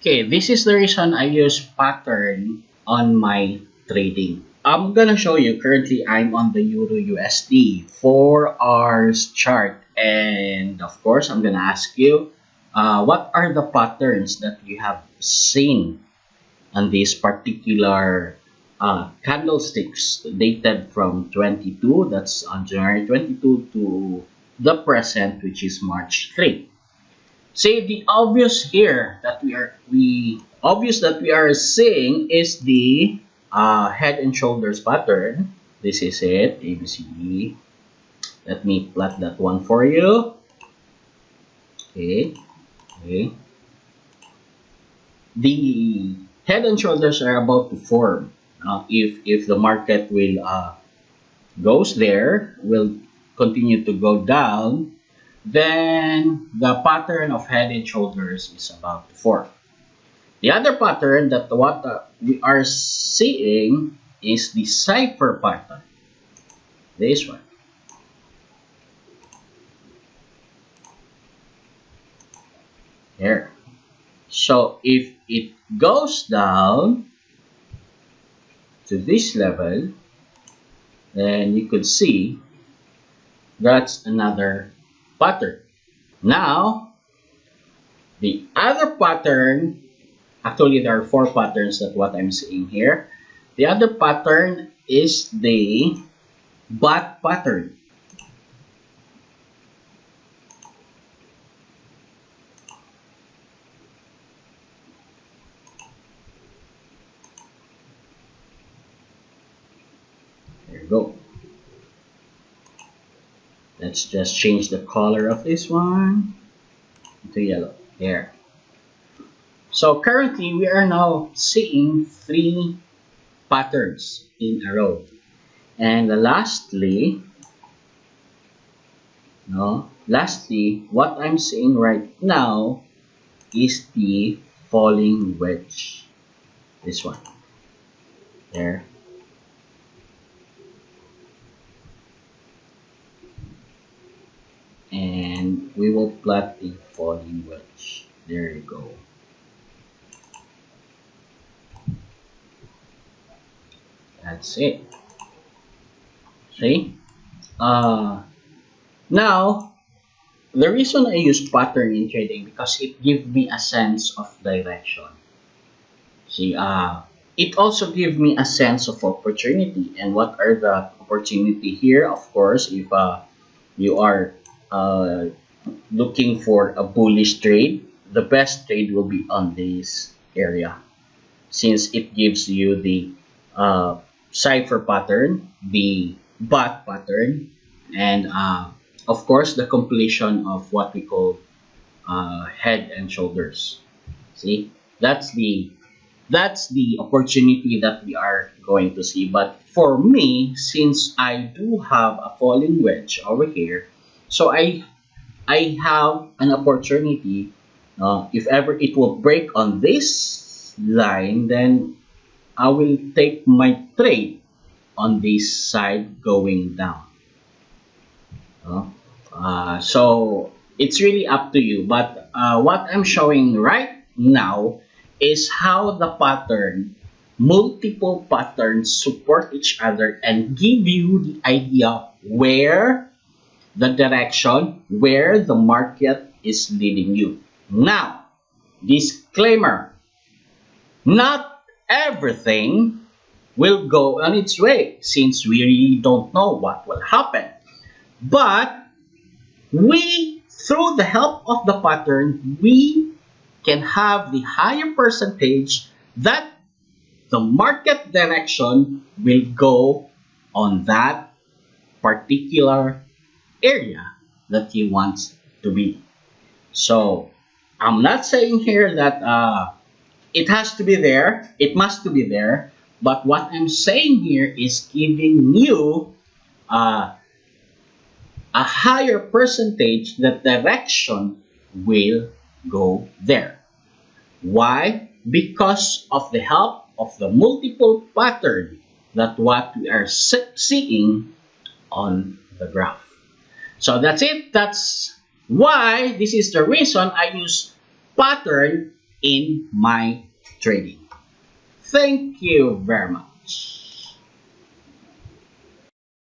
Okay, this is the reason I use pattern on my trading. I'm gonna show you currently I'm on the Euro USD 4 hours chart, and of course I'm gonna ask you what are the patterns that you have seen on these particular candlesticks dated from 22, that's on January 22 to the present, which is March 3. See, the obvious here that we are seeing is the head and shoulders pattern. This is it, ABCD. Let me plot that one for you. Okay, okay. The head and shoulders are about to form. If the market will goes there, will continue to go down, then the pattern of head and shoulders is about to form. The other pattern that we are seeing is the cipher pattern. This one. Here. So if it goes down to this level, then you could see that's another pattern. Now, the other pattern, actually there are 4 patterns that what I'm seeing here. The other pattern is the bat pattern. There you go. Let's just change the color of this one to yellow. There. So currently we are now seeing 3 patterns in a row. And lastly, what I'm seeing right now is the falling wedge. This one. There. And we will plot a falling wedge. There you go. That's it. See? Now, the reason I use pattern in trading because it gives me a sense of direction. See, it also gives me a sense of opportunity. And what are the opportunity here? Of course, if you are looking for a bullish trade, the best trade will be on this area, since it gives you the cipher pattern, the bat pattern, and of course the completion of what we call head and shoulders. See, that's the opportunity that we are going to see. But for me, since I do have a falling wedge over here, so I have an opportunity. If ever it will break on this line, then I will take my trade on this side going down. So it's really up to you. But what I'm showing right now is how the multiple patterns support each other and give you the idea where the direction, where the market is leading you. Now, disclaimer, not everything will go on its way, since we really don't know what will happen. But through the help of the pattern, we can have the higher percentage that the market direction will go on that particular area that he wants to be. So I'm not saying here that it has to be there, it must to be there, but what I'm saying here is giving you a higher percentage that direction will go there. Why? Because of the help of the multiple pattern that what we are seeing on the graph. So that's it. That's why this is the reason I use pattern in my trading. Thank you very much.